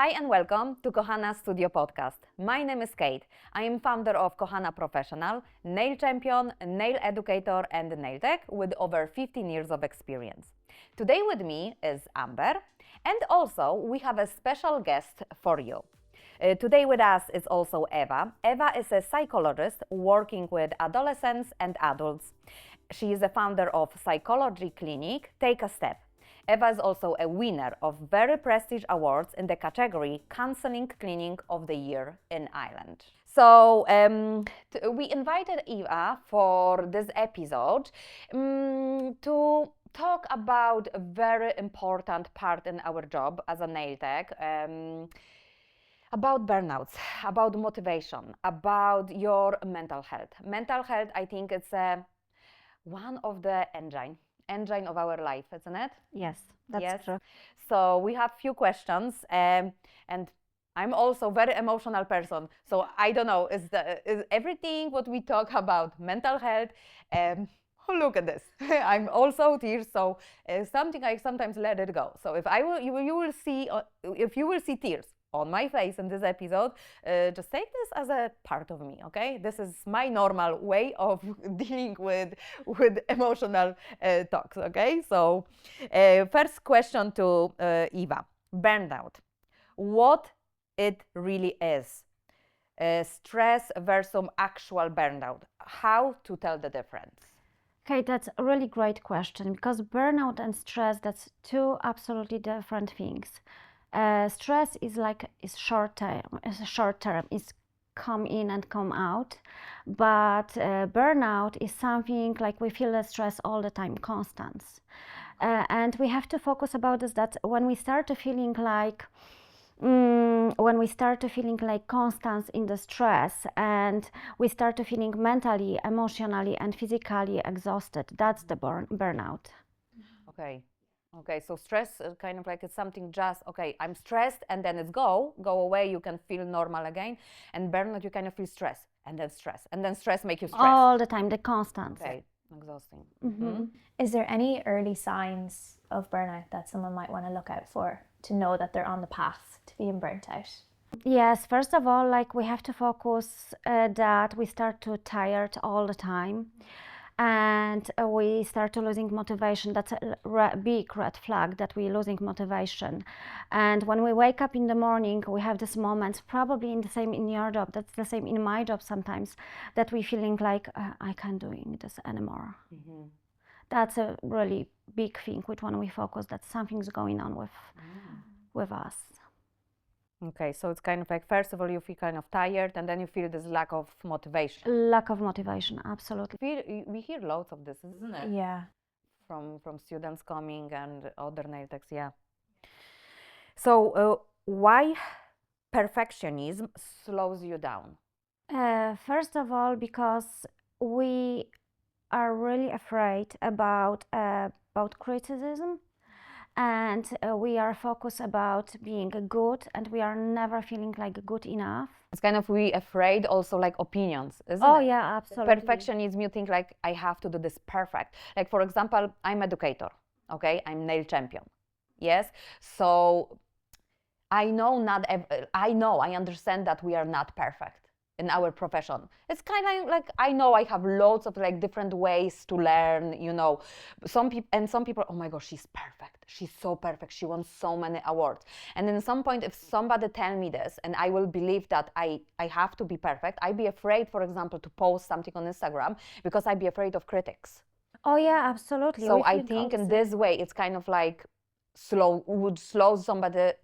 Hi and welcome to Kohana Studio Podcast. My name is Kate. I am founder of Kohana Professional, nail champion, nail educator and nail tech with over 15 years of experience. Today with me is Amber, and also we have a special guest for you. Today with us is also Eva. Eva is a psychologist working with adolescents and adults. She is a founder of Psychologist Clinic, Take a Step. Eva is also a winner of very prestigious awards in the category Counselling Clinic of the Year in Ireland. So we invited Eva for this episode to talk about a very important part in our job as a nail tech, about burnouts, about motivation, about your mental health. Mental health, I think it's one of the engine of our life, isn't it? Yes, that's true. So we have few questions, and I'm also a very emotional person. So I don't know, is everything what we talk about mental health? Oh, look at this! I'm also tears. So something I sometimes let it go. So if you will see, if you will see tears on my face in this episode, just take this as a part of me, okay? This is my normal way of dealing with emotional talks, okay? So first question to Eva, burnout. What it really is? Stress versus actual burnout. How to tell the difference? Okay, that's a really great question because burnout and stress, that's two absolutely different things. Stress is short term, it's come in and come out, but burnout is something like we feel the stress all the time, constant. And we have to focus about this, that when we start to feeling like constant in the stress, and we start to feeling mentally, emotionally and physically exhausted, that's the burnout. Okay, so stress is kind of like it's something just, okay, I'm stressed and then it's go away, you can feel normal again. And burnout, you kind of feel stress and then stress make you stress. All the time, the constant. Okay, exhausting. Is there any early signs of burnout that someone might want to look out for to know that they're on the path to being burnt out? Yes, first of all, like we have to focus that we start to tired all the time. And we start to losing motivation. That's a big red flag that we're losing motivation. And when we wake up in the morning, we have this moment, probably in the same in your job, that's the same in my job sometimes, that we feeling like I can't doing this anymore. That's a really big thing which when we focus that something's going on with us. Okay, so it's kind of like, first of all, you feel kind of tired, and then you feel this lack of motivation. Lack of motivation, absolutely. We hear loads of this, isn't it? Yeah. From students coming and other nail techs, yeah. So why perfectionism slows you down? First of all, because we are really afraid about criticism, and we are focused about being good, and we are never feeling like good enough. It's kind of we afraid also like opinions, isn't it? Oh yeah, absolutely. Perfectionism, you think like I have to do this perfect. Like for example, I'm educator, okay? I'm nail champion, yes? So I I understand that we are not perfect in our profession. It's kind of like I know I have loads of like different ways to learn, you know. Some people, oh my gosh, she's perfect. She's so perfect. She won so many awards. And then at some point, if somebody tell me this, and I will believe that I have to be perfect, I'd be afraid, for example, to post something on Instagram because I'd be afraid of critics. Oh yeah, absolutely. So I think in this way, it's kind of like would slow somebody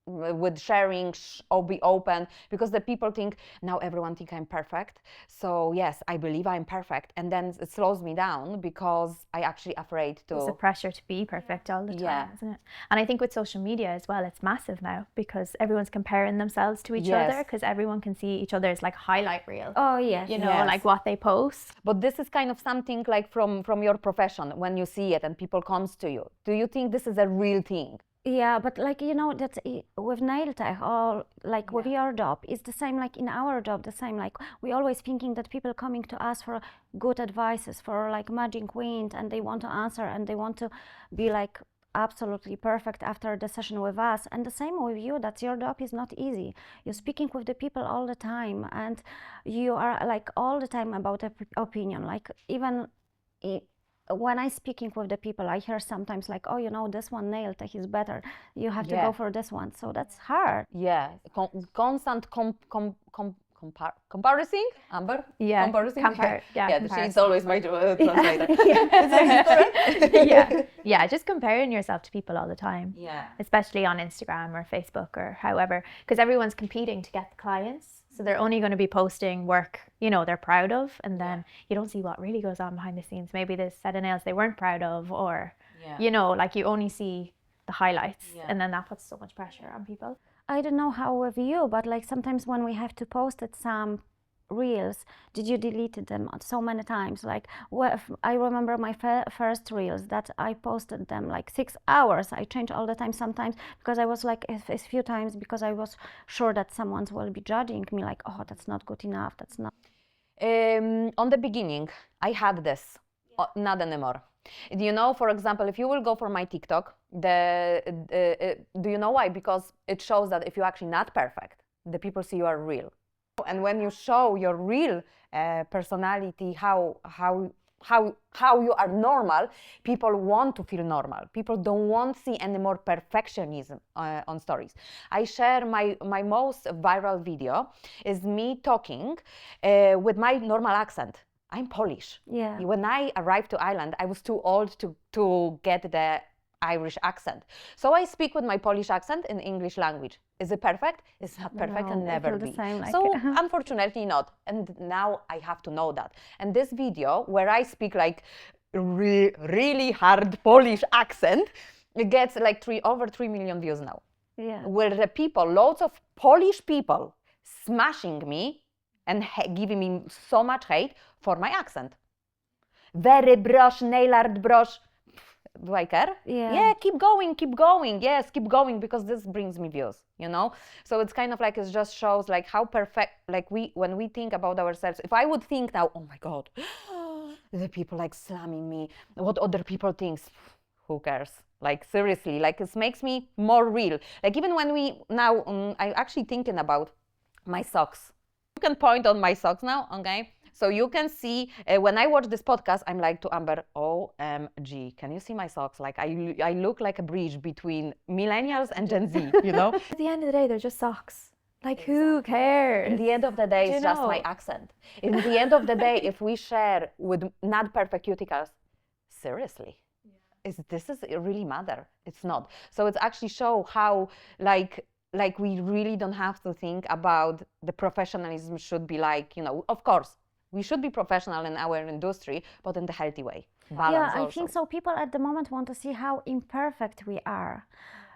with sharing or be open, because the people think now everyone think I'm perfect, so yes, I believe I'm perfect, and then it slows me down because I actually afraid to. It's a pressure to be perfect all the time, isn't it? And I think with social media as well, it's massive now because everyone's comparing themselves to each other, because everyone can see each other's like highlight reel. Oh yes, you know, like what they post. But this is kind of something like from your profession, when you see it and people comes to you, do you think this is a real thing? Yeah, but like, you know, that with nail tech, or like with your job, it's the same like in our job, the same like we always thinking that people coming to us for good advices, for like magic wind, and they want to answer and they want to be like absolutely perfect after the session with us. And the same with you, that your job is not easy. You're speaking with the people all the time, and you are like all the time about opinion. Like even when I'm speaking with the people, I hear sometimes like, oh, you know, this one nail tech is better. You have to go for this one. So that's hard. Yeah, constant comparison, Amber? Yeah, Comparison? yeah, she's always my translator. Yeah, just comparing yourself to people all the time. Yeah. Especially on Instagram or Facebook or however, because everyone's competing to get the clients. So they're only going to be posting work, you know, they're proud of, and then you don't see what really goes on behind the scenes. Maybe this set of nails they weren't proud of, or, you know, like you only see the highlights, and then that puts so much pressure on people. I don't know how with you, but like sometimes when we have to post it, some reels, did you delete them so many times? Like I remember my first reels that I posted them like 6 hours. I changed all the time sometimes because I was like a few times because I was sure that someone will be judging me like, oh, that's not good enough, that's not. On the beginning, I had this, not anymore. You know, for example, if you will go for my TikTok, do you know why? Because it shows that if you're actually not perfect, the people see you are real. And when you show your real personality, how you are normal, people want to feel normal. People don't want to see any more perfectionism on stories. I share my most viral video is me talking with my normal accent. I'm Polish. Yeah. When I arrived to Ireland, I was too old to get the Irish accent. So I speak with my Polish accent in English language. Is it perfect? It's not perfect and never be. So unfortunately not. And now I have to know that. And this video where I speak like really hard Polish accent, it gets like over 3 million views now. Yeah. Where the people, loads of Polish people smashing me and giving me so much hate for my accent. Very brosh, nail art brosh. Do I care? Yeah, keep going. Yes, keep going, because this brings me views, you know? So it's kind of like, it just shows like how perfect, like when we think about ourselves, if I would think now, oh my God, the people like slamming me, what other people think, who cares? Like seriously, like it makes me more real. Like even when I'm actually thinking about my socks. You can point on my socks now, okay? So you can see when I watch this podcast, I'm like to Amber, OMG, can you see my socks? Like I look like a bridge between millennials and Gen Z, you know? At the end of the day, they're just socks. Like, who cares? At the end of the day, it's just my accent. In the end of the day, if we share with not perfect cuticles, seriously, this is it really matter? It's not. So it's actually show how like we really don't have to think about the professionalism should be like, you know, of course, we should be professional in our industry, but in the healthy way. Balance I think so. People at the moment want to see how imperfect we are.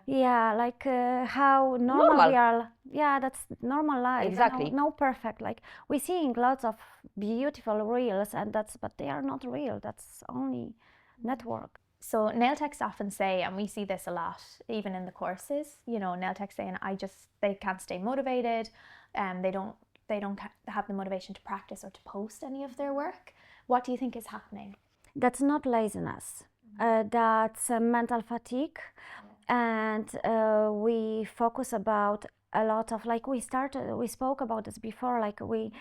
Yeah, like how normal we are. Yeah, that's normal life. Exactly. No perfect. Like we're seeing lots of beautiful reels, but they are not real. That's only network. So nail techs often say, and we see this a lot, even in the courses, you know, nail techs saying, they can't stay motivated, and they don't have the motivation to practice or to post any of their work. What do you think is happening? That's not laziness. That's mental fatigue. And we focus about a lot of, like we spoke about this before, like we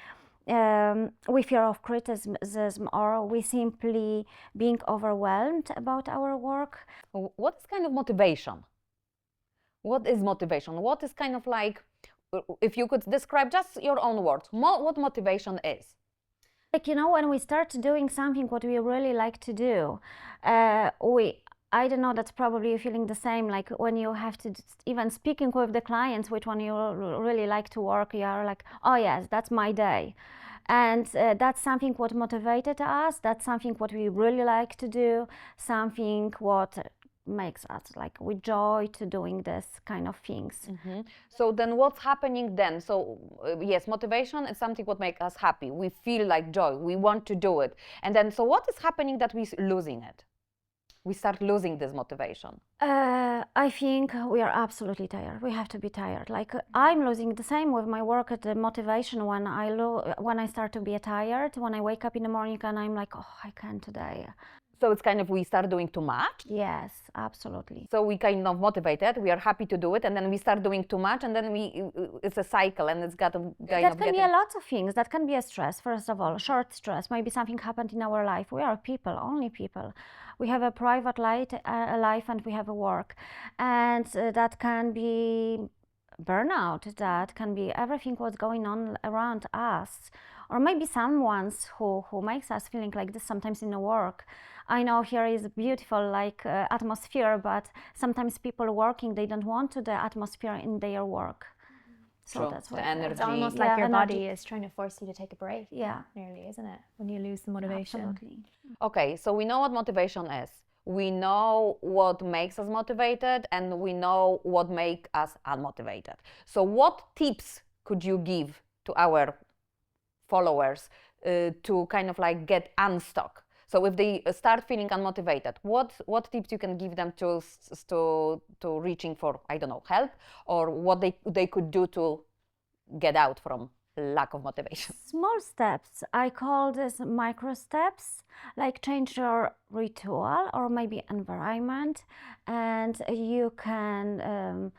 fear of criticism, or we simply being overwhelmed about our work. What is kind of motivation? What is motivation? What is kind of like, if you could describe just your own words, what motivation is? Like, you know, when we start doing something what we really like to do, I don't know, that's probably you're feeling the same, like when you have to, even speaking with the clients, which one you really like to work, you are like, oh yes, that's my day. And that's something what motivated us, that's something what we really like to do, something what makes us like with joy to doing this kind of things. Mm-hmm. So then what's happening then? So yes, motivation is something what makes us happy. We feel like joy, we want to do it. And then, so what is happening that we're losing it? we start losing this motivation? I think we are absolutely tired. We have to be tired. Like I'm losing the same with my work at the motivation when I start to be tired, when I wake up in the morning and I'm like, oh, I can't today. So it's kind of we start doing too much. Yes, absolutely. So we kind of motivated, we are happy to do it, and then we start doing too much, and then it's a cycle, and it's got to That can be a lot of things. That can be a stress, first of all, short stress. Maybe something happened in our life. We are people, only people. We have a private life and we have a work. And that can be burnout. That can be everything what's going on around us. Or maybe someone's who makes us feeling like this sometimes in the work. I know here is beautiful atmosphere, but sometimes people working, they don't want the atmosphere in their work. So True. that's The what energy. It's almost like your energy. body is trying to force you to take a break. Yeah. Nearly, isn't it? When you lose the motivation. Absolutely. Okay, so we know what motivation is. We know what makes us motivated, and we know what makes us unmotivated. So what tips could you give to our followers to kind of like get unstuck? So if they start feeling unmotivated, what tips you can give them to reaching for, I don't know, help, or what they could do to get out from lack of motivation? Small steps. I call this micro steps, like change your ritual or maybe environment, and you can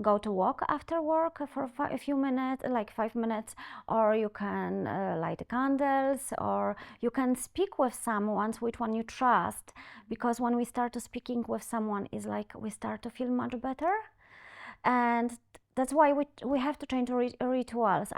go to walk after work for a few minutes, like 5 minutes, or you can light candles, or you can speak with someone, which one you trust, because when we start to speaking with someone, is like we start to feel much better, and that's why we have to change our rituals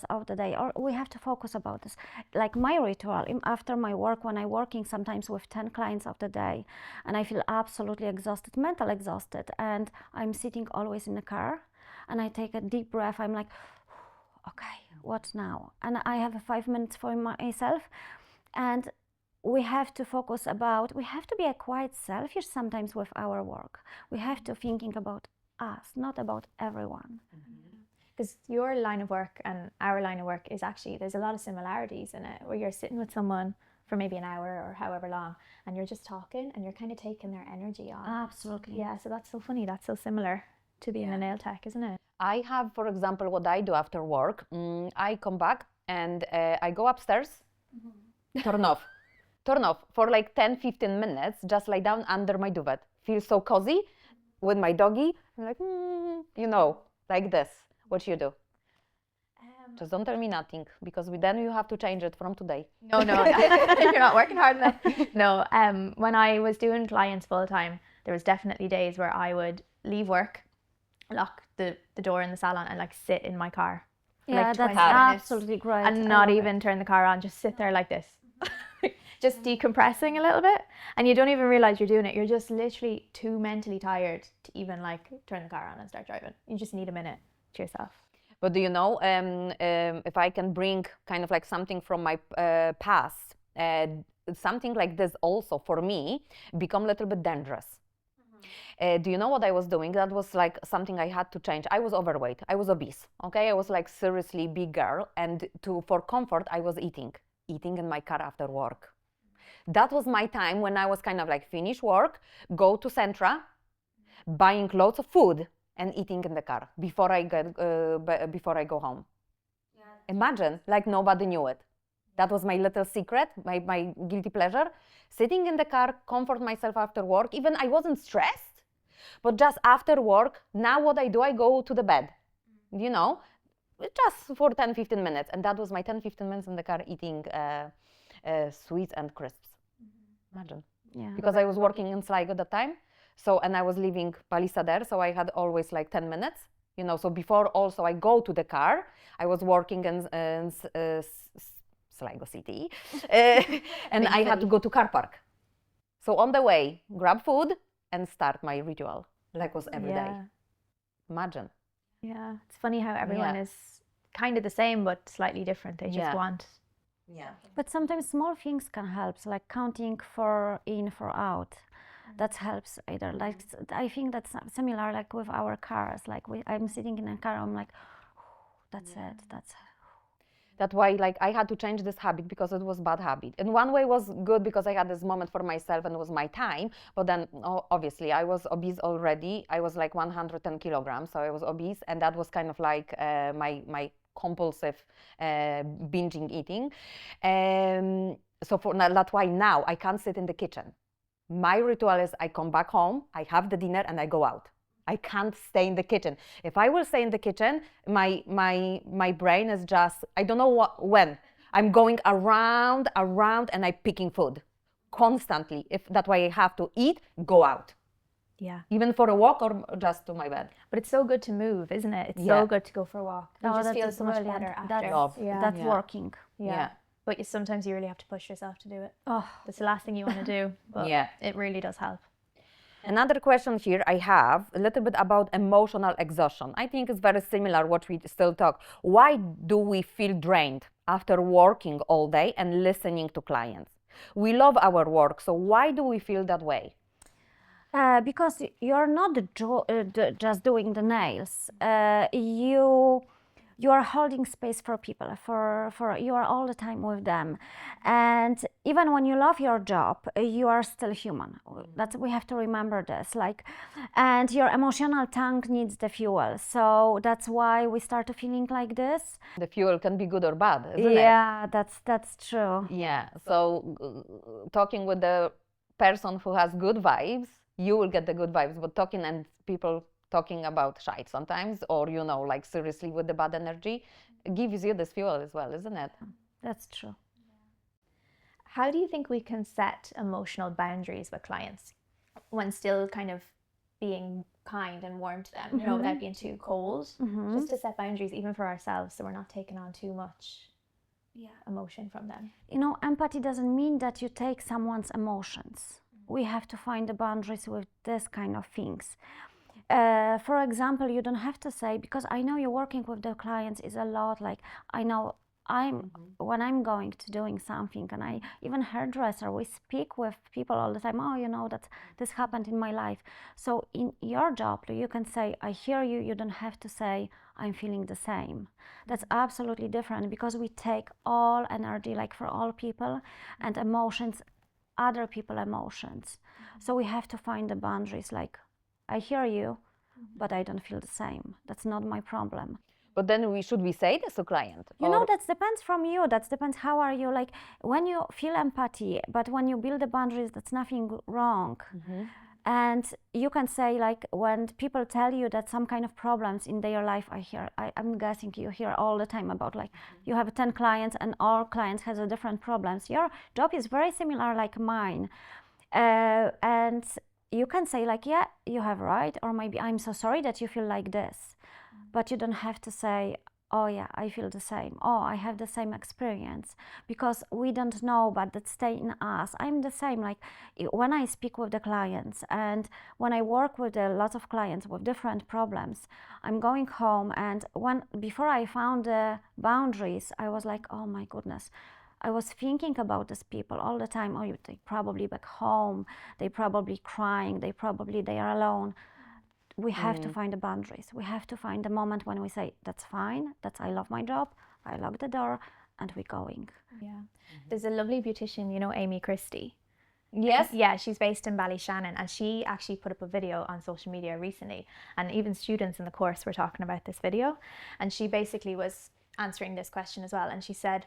of the day, or we have to focus about this. Like my ritual after my work, when I'm working sometimes with 10 clients of the day, and I feel absolutely exhausted, mentally exhausted, and I'm sitting always in the car, and I take a deep breath. I'm like, okay, what now? And I have 5 minutes for myself, and we have to focus about, we have to be quite selfish sometimes with our work. We have to thinking about us, not about everyone. Because your line of work and our line of work is actually, there's a lot of similarities in it, where you're sitting with someone for maybe an hour or however long, and you're just talking and you're kind of taking their energy on. Absolutely. Yeah, so that's so funny. That's so similar to being a nail tech, isn't it? I have, for example, what I do after work. I come back and I go upstairs, turn off for like 10-15 minutes, just lie down under my duvet. Feel so cozy with my doggy. I'm like, you know, like this. What you do? Just don't tell me nothing, because then you have to change it from today. No, you're not working hard enough. No, when I was doing clients full time, there was definitely days where I would leave work, lock the door in the salon, and like sit in my car. For Yeah, like that's 20 minutes, absolutely great. and I not love even turn the car on, just sit there like this. Just decompressing a little bit, and you don't even realize you're doing it. You're just literally too mentally tired to even like turn the car on and start driving. You just need a minute to yourself. But do you know, if I can bring kind of like something from my past, something like this also for me become a little bit dangerous. Do you know what I was doing? That was like something I had to change. I was overweight. I was obese. Okay, I was like seriously big girl, and for comfort, I was eating in my car after work. That was my time when I was kind of like finish work, go to Centra, buying lots of food and eating in the car before I go home. Yeah. Imagine, like nobody knew it. That was my little secret, my guilty pleasure. Sitting in the car, comfort myself after work. Even I wasn't stressed, but just after work, now what I do, I go to the bed, you know, just for 10-15 minutes. And that was my 10-15 minutes in the car eating sweets and crisps. Imagine. Yeah. Because I was working in Sligo at the time. So, and I was leaving Palisa there, so I had always like 10 minutes, you know. So before also I go to the car, I was working in Sligo City, and I had to go to car park. So on the way, grab food and start my ritual, like was every day. Imagine. Yeah, it's funny how everyone is kind of the same but slightly different. They just want. Yeah. But sometimes small things can help, so like counting 4 in, 4 out. That helps either. Like I think that's similar, like with our cars. Like I'm sitting in a car, I'm like, that's it. That's why like I had to change this habit because it was bad habit. In one way was good because I had this moment for myself and it was my time. But then obviously I was obese already. I was like 110 kilograms, so I was obese, and that was kind of like my compulsive binging eating. So that's why now I can't sit in the kitchen. My ritual is I come back home, I have the dinner, and I go out. I can't stay in the kitchen. If I will stay in the kitchen, my brain is just, I don't know when. I'm going around, and I'm picking food constantly. If that's why I have to eat, go out. Yeah. Even for a walk or just to my bed. But it's so good to move, isn't it? It's Yeah. so good to go for a walk. You just that feel is so much brilliant. better after. That's, Love. that's Yeah. working. Yeah. But sometimes you really have to push yourself to do it. Oh, That's the last thing you want to do, but Yeah. it really does help. Another question here I have a little bit about emotional exhaustion. I think it's very similar what we still talk. Why do we feel drained after working all day and listening to clients? We love our work, so why do we feel that way? because you're not just doing the nails. You are holding space for people. For you are all the time with them, and even when you love your job, you are still human. That's we have to remember this. Like, and your emotional tank needs the fuel. So that's why we start feeling like this. The fuel can be good or bad, isn't it? Yeah, that's true. Yeah. So talking with the person who has good vibes, you will get the good vibes. But talking and people talking about shite sometimes, or like seriously with the bad energy, gives you this fuel as well, isn't it? That's true. How do you think we can set emotional boundaries with clients when still kind of being kind and warm to them, without being too cold? Just to set boundaries even for ourselves so we're not taking on too much emotion from them. Empathy doesn't mean that you take someone's emotions. We have to find the boundaries with this kind of things. For example, you don't have to say, because I know you're working with the clients is a lot, like I know when I'm going to doing something, and I even hairdresser, we speak with people all the time, that this happened in my life. So in your job, you can say, I hear you, you don't have to say, I'm feeling the same. That's absolutely different, because we take all energy, like for all people, and emotions, other people emotions. So we have to find the boundaries, like, I hear you, but I don't feel the same. That's not my problem. But then should we say this to client? That depends from you. That depends how are you, like when you feel empathy, but when you build the boundaries, that's nothing wrong. And you can say, like, when people tell you that some kind of problems in their life, I'm guessing you hear all the time about, like, you have 10 clients and all clients has a different problems. Your job is very similar like mine. And you can say, like, yeah, you have right, or maybe I'm so sorry that you feel like this. But you don't have to say, oh yeah, I feel the same. Oh, I have the same experience, because we don't know, but that stay in us. I'm the same. Like when I speak with the clients and when I work with a lot of clients with different problems, I'm going home, and before I found the boundaries, I was like, oh my goodness. I was thinking about these people all the time. Oh, they probably back home. They probably crying. They are alone. We have to find the boundaries. We have to find the moment when we say, that's fine, I love my job, I lock the door, and we're going. Yeah. There's a lovely beautician, Amy Christie. Yes. Yeah, she's based in Ballyshannon, and she actually put up a video on social media recently, and even students in the course were talking about this video, and she basically was answering this question as well, and she said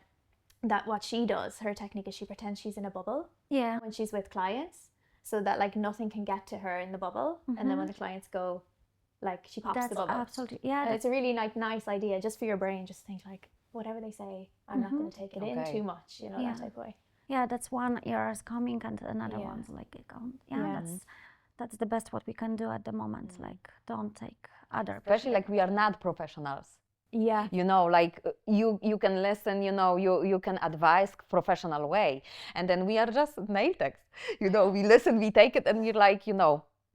that what she does, her technique is she pretends she's in a bubble when she's with clients, so that like nothing can get to her in the bubble, and then when the clients go, like she pops the bubble. Absolutely, yeah. And it's a really nice idea just for your brain. Just think like, whatever they say, I'm not going to take it in too much, that type of way. Yeah, that's one ear is coming and another one's like going. That's the best what we can do at the moment. Like, don't take other. Especially like we are not professionals. Yeah. Like you can listen, you can advise professional way. And then we are just nail techs. We listen, we take it, and we're like,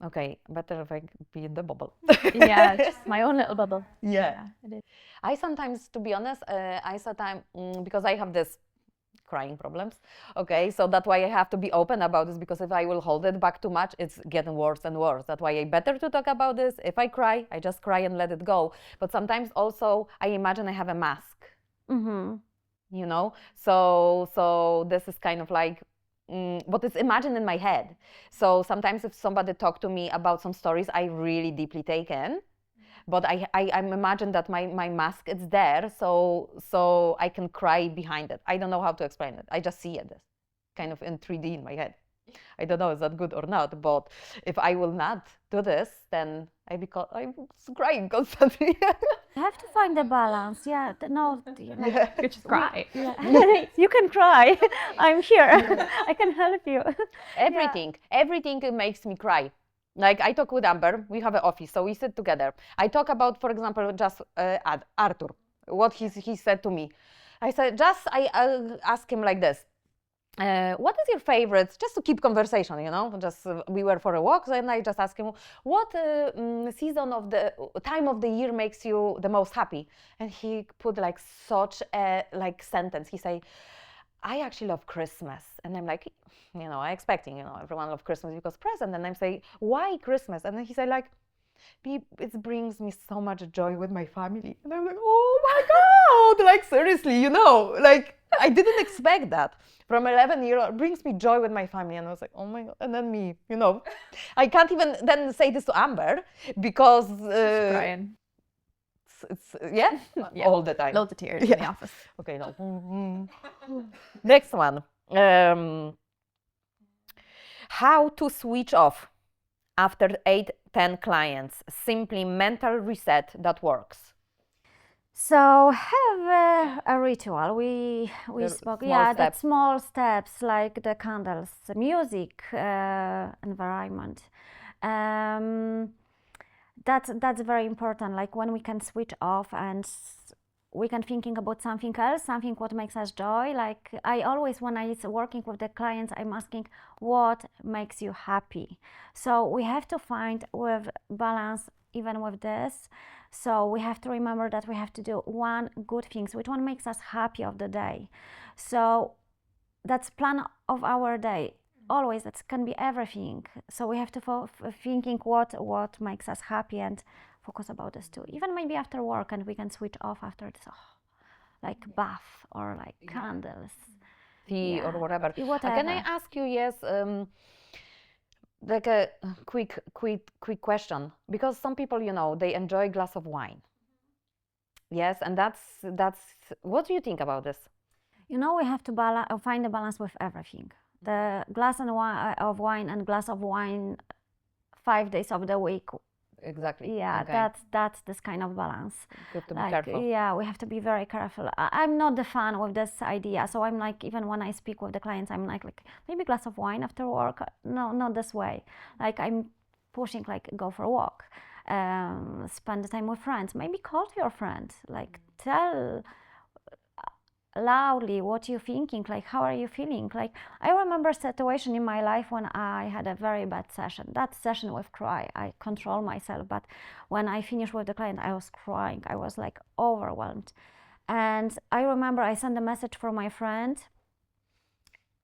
okay, better if I be in the bubble. Yeah, just my own little bubble. Yeah. It is. I sometimes, to be honest, because I have this crying problems. Okay, so that's why I have to be open about this, because if I will hold it back too much, it's getting worse and worse. That's why it's better to talk about this. If I cry, I just cry and let it go. But sometimes also I imagine I have a mask. you know. So this is kind of like what is imagined in my head. So sometimes if somebody talk to me about some stories I really deeply take in, but I'm imagine that my mask is there, so I can cry behind it. I don't know how to explain it. I just see it kind of in 3D in my head. I don't know is that good or not, but if I will not do this, then I'm crying constantly. You have to find the balance. Yeah, no, like, Yeah. You just cry. yeah. You can cry. I'm here. I can help you. Everything makes me cry. Like I talk with Amber, we have an office, so we sit together. I talk about, for example, just Arthur, what he said to me. I said, I ask him like this. What is your favorite? Just to keep conversation, you know. Just we were for a walk, and I just asked him, what season of the time of the year makes you the most happy? And he put like such a like sentence. He say, I actually love Christmas, and I'm like, you know, I expecting, you know, everyone love Christmas because present, and I'm saying, why Christmas? And then he said like, it brings me so much joy with my family, and I'm like, oh my god, like seriously, you know, like I didn't expect that from 11-year-old. Brings me joy with my family, and I was like, oh my god. And then me, you know, I can't even then say this to Amber because Crying. it's yeah, Yeah. all the time. Loads of tears in the office. Okay, no. Next one. How to switch off after 8-10 clients. Simply mental reset that works. So have a ritual. We The spoke, small yeah, steps. the small steps like the candles, the music, environment. That's very important. Like when we can switch off and we can thinking about something else, something what makes us joy. Like I always, when I working with the clients, I'm asking what makes you happy. So we have to find with balance even with this. So we have to remember that we have to do one good things, which one makes us happy of the day. So that's plan of our day. Always, that can be everything. So we have to thinking what makes us happy and focus about this too. Even maybe after work, and we can switch off after this, like bath or like candles, Tea or whatever. whatever. Can I ask you, yes, like a quick question? Because some people, you know, they enjoy a glass of wine. Yes, and that's. What do you think about this? You know, we have to find a balance with everything. The glass of wine and glass of wine 5 days of the week. Exactly. Yeah, Okay. that's this kind of balance. Good to be Like, careful. yeah, we have to be very careful. I'm not the fan of this idea, so I'm like, even when I speak with the clients, I'm like maybe glass of wine after work. No, not this way. Like I'm pushing, like go for a walk, spend the time with friends. Maybe call to your friend, like tell loudly what you're thinking, like how are you feeling. Like I remember a situation in my life when I had a very bad session. That session with cry, I control myself, but when I finished with the client, I was crying. I was like overwhelmed. And I remember I sent a message for my friend,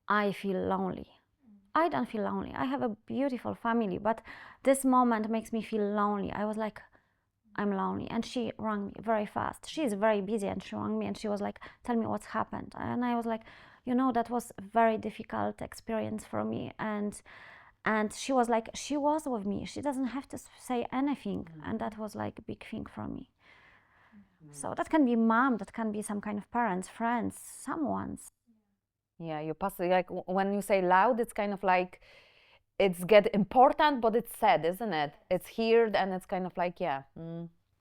I feel lonely. I don't feel lonely. I have a beautiful family, but this moment makes me feel lonely. I was like, I'm lonely. And she rang me very fast. She is very busy, and she rang me and she was like, tell me what's happened. And I was like, you know, that was a very difficult experience for me. And she was like, she was with me. She doesn't have to say anything. And that was like a big thing for me. So that can be mom, that can be some kind of parents, friends, someone's. Yeah, you pass like when you say loud, it's kind of like it's get important, but it's sad, isn't it? It's here and it's kind of like yeah.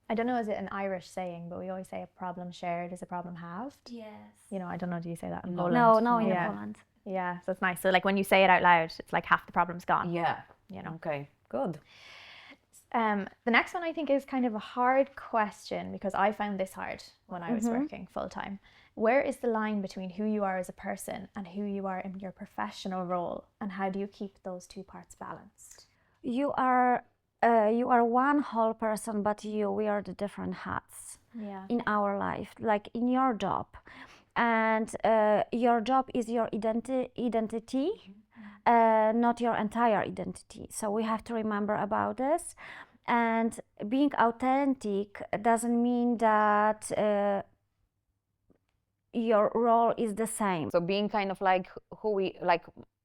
I don't know, is it an Irish saying, but we always say a problem shared is a problem halved. Yes. You know, I don't know, do you say that in No. Poland? No, in Yeah. Poland. Yeah, so it's nice. So like when you say it out loud, it's like half the problem's gone. Yeah. You know. Okay. Good. The next one I think is kind of a hard question because I found this hard when I was working full time. Where is the line between who you are as a person and who you are in your professional role, and how do you keep those two parts balanced? You are one whole person, but you wear the different hats in our life, like in your job. And your job is your identity, not your entire identity. So we have to remember about this. And being authentic doesn't mean that your role is the same. So being kind of like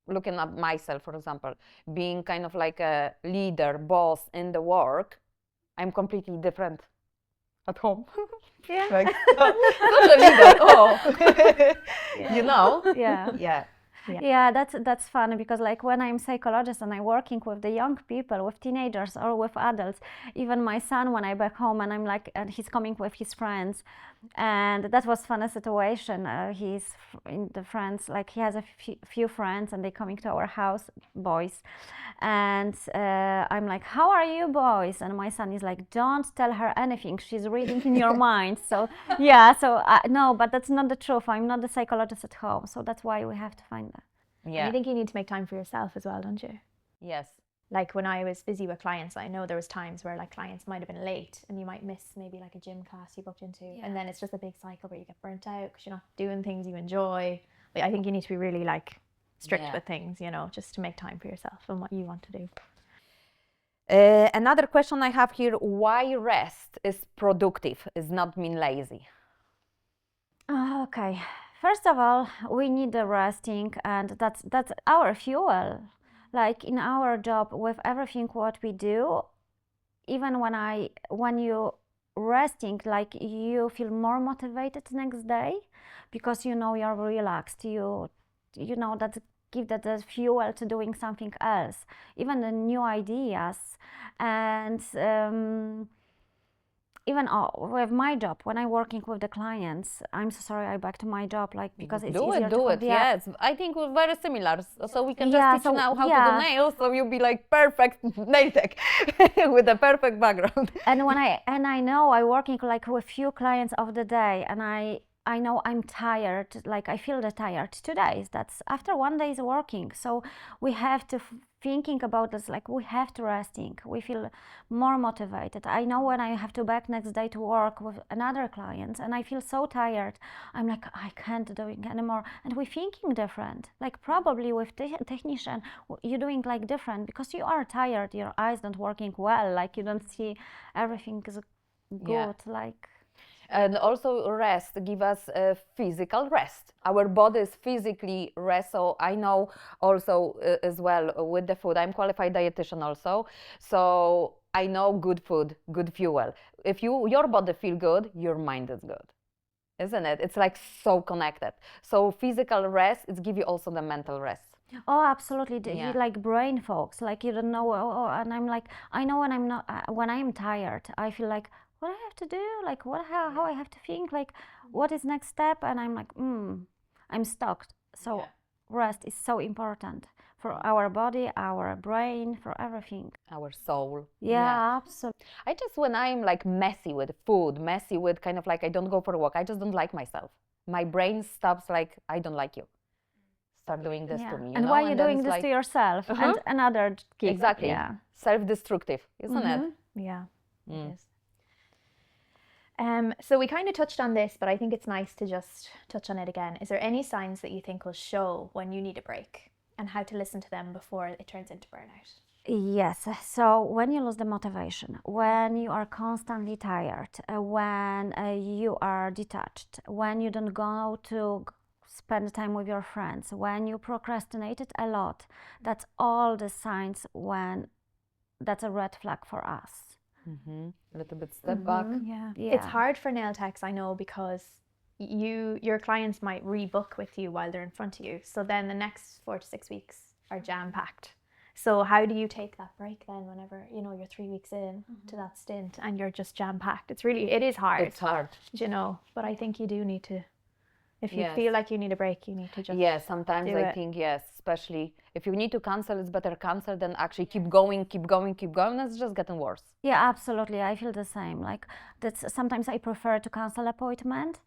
looking at myself, for example, being kind of like a leader, boss in the work, I'm completely different at home. Yeah. Like, not a leader. Oh, you know. Yeah. Yeah. Yeah, that's funny because like when I'm psychologist and I'm working with the young people, with teenagers or with adults, even my son when I back home and I'm like, and he's coming with his friends, and that was funny situation. He's in the friends, like he has a few friends and they coming to our house, boys, and I'm like, how are you boys? And my son is like, don't tell her anything. She's reading in your mind. So yeah, so no, but that's not the truth. I'm not the psychologist at home, so that's why we have to find that. Yeah. And I think you need to make time for yourself as well, don't you? Yes. Like when I was busy with clients, I know there was times where like clients might have been late and you might miss maybe like a gym class you booked into, and then it's just a big cycle where you get burnt out because you're not doing things you enjoy. But I think you need to be really like strict with things, you know, just to make time for yourself and what you want to do. Another question I have here: why rest is productive? Is not mean lazy? Okay. First of all, we need the resting, and that's our fuel. Like in our job, with everything what we do, even when you resting, like you feel more motivated next day because you know you're relaxed. You know that give that the fuel to doing something else, even the new ideas, and even with my job, when I'm working with the clients, I'm so sorry I back to my job, like because it's easier to Do it. compare. Yes, I think we're very similar. So we can Yeah, just teach so- now how to yeah. do nails, so you'll be like perfect nail tech with a perfect background. And when I know I working like with few clients of the day, and I know I'm tired, like I feel the tired 2 days. That's after 1 day's working. So we have to thinking about this, like we have to resting. We feel more motivated. I know when I have to back next day to work with another client and I feel so tired, I'm like, I can't do it anymore. And we're thinking different. Like probably with technician, you're doing like different because you are tired, your eyes don't working well, like you don't see everything is good, like. And also rest give us a physical rest. Our body is physically rest. So I know also as well with the food, I'm qualified dietitian also. So I know good food, good fuel. If your body feel good, your mind is good. Isn't it? It's like so connected. So physical rest, it give you also the mental rest. Oh, absolutely. Yeah. You like brain fogs, like you don't know. And I'm like, I know when I'm not, when I'm tired, I feel like, what I have to do, like how I have to think, like what is next step, and I'm like, I'm stuck. So rest is so important for our body, our brain, for everything. Our soul. Yeah, absolutely. I just, when I'm like messy with food, messy with kind of like I don't go for a walk, I just don't like myself. My brain stops like, I don't like you. Start doing this to me. You And know? why are you then doing it's this like, to yourself? And another kid. Exactly. Yeah. Self-destructive, isn't it? Yeah, it is. So we kind of touched on this, but I think it's nice to just touch on it again. Is there any signs that you think will show when you need a break and how to listen to them before it turns into burnout? Yes, so when you lose the motivation, when you are constantly tired, when you are detached, when you don't go to spend time with your friends, when you procrastinated a lot, that's all the signs when that's a red flag for us. A little bit step back. Yeah. Yeah. It's hard for nail techs, I know, because your clients might rebook with you while they're in front of you. So then the next 4 to 6 weeks are jam-packed. So how do you take that break then whenever, you know, you're 3 weeks in to that stint and you're just jam-packed? It is hard. It's hard. You know, but I think you do need to, if you Yes. feel like you need a break, you need to just Yes, sometimes do I it. think, yes, especially if you need to cancel, it's better cancel than actually keep going. It's just getting worse. Yeah, absolutely. I feel the same. Like that's sometimes I prefer to cancel appointment,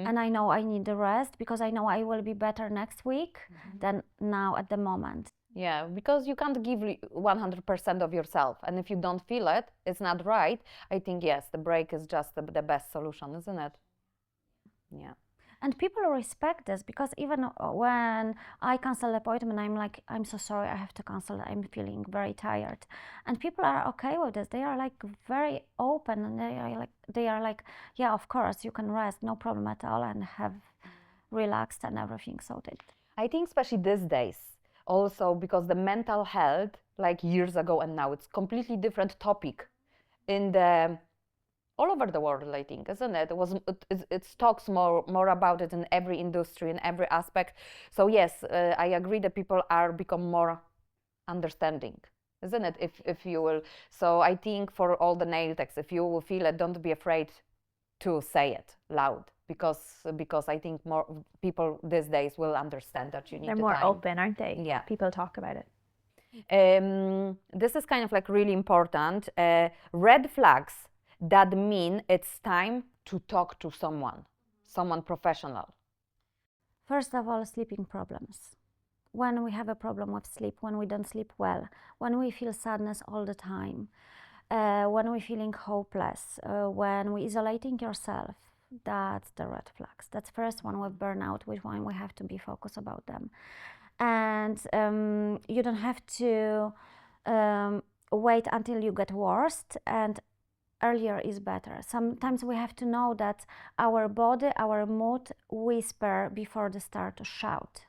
and I know I need the rest because I know I will be better next week than now at the moment. Yeah, because you can't give 100% of yourself. And if you don't feel it, it's not right. I think, yes, the break is just the best solution, isn't it? Yeah. And people respect this because even when I cancel appointment, I'm like, I'm so sorry, I have to cancel. I'm feeling very tired, and people are okay with this. They are like very open, and they are like, yeah, of course you can rest, no problem at all, and have relaxed and everything sorted. I think especially these days, also because the mental health, like years ago and now, it's completely different topic in the all over the world, I think, isn't it? It talks more about it in every industry, in every aspect. So yes, I agree that people are become more understanding, isn't it? If you will. So I think for all the nail techs, if you will feel it, don't be afraid to say it loud, because I think more people these days will understand that you need. They're the more time. open, aren't they? Yeah. People talk about it. This is kind of like really important. Red flags that mean it's time to talk to someone professional. First of all, sleeping problems. When we have a problem with sleep, when we don't sleep well, when we feel sadness all the time, when we're feeling hopeless, when we're isolating yourself, that's the red flags. That's first one with burnout, which one we have to be focused about them. And you don't have to wait until you get worse, and earlier is better. Sometimes we have to know that our body, our mood whisper before they start to shout.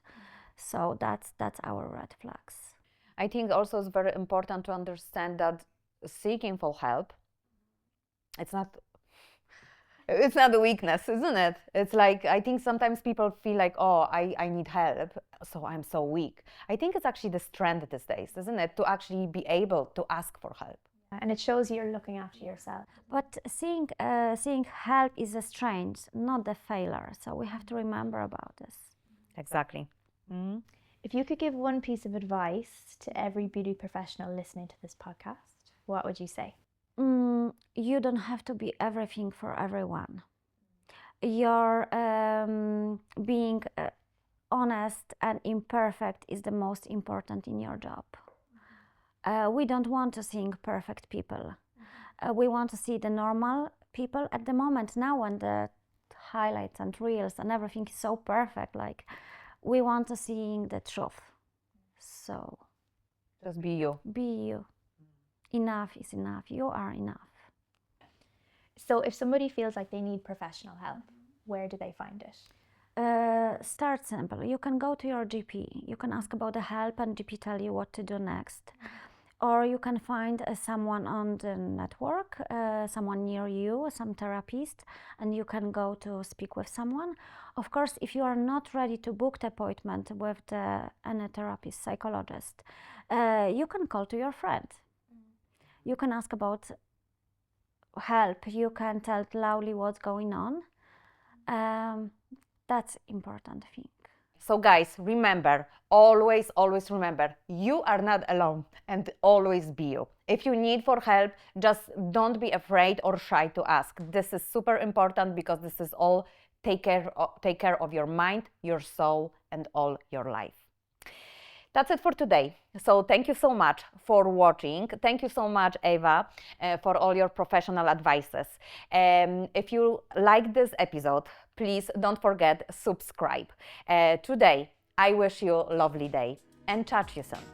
So that's our red flags. I think also it's very important to understand that seeking for help, it's not a weakness, isn't it? It's like, I think sometimes people feel like, oh, I need help, so I'm so weak. I think it's actually the strength these days, isn't it? To actually be able to ask for help. And it shows you're looking after yourself. But seeing help is a strength, not a failure. So we have to remember about this. Exactly. Mm-hmm. If you could give one piece of advice to every beauty professional listening to this podcast, what would you say? You don't have to be everything for everyone. Your being honest and imperfect is the most important in your job. We don't want to see perfect people. We want to see the normal people. At the moment now, when the highlights and reels and everything is so perfect, like we want to see the truth. So just be you. Be you. Enough is enough. You are enough. So if somebody feels like they need professional help, where do they find it? Start simple. You can go to your GP. You can ask about the help and GP tell you what to do next. Or you can find someone on the network, someone near you, some therapist, and you can go to speak with someone. Of course, if you are not ready to book the appointment with any therapist, psychologist, you can call to your friend. You can ask about help. You can tell loudly what's going on. That's important thing. So guys, remember, always remember, you are not alone, and always be you. If you need for help, just don't be afraid or shy to ask. This is super important, because this is all take care of your mind, your soul, and all your life. That's it for today. So thank you so much for watching. Thank you so much, Eva, for all your professional advices. If you like this episode, please don't forget subscribe. Today, I wish you a lovely day and chat you soon.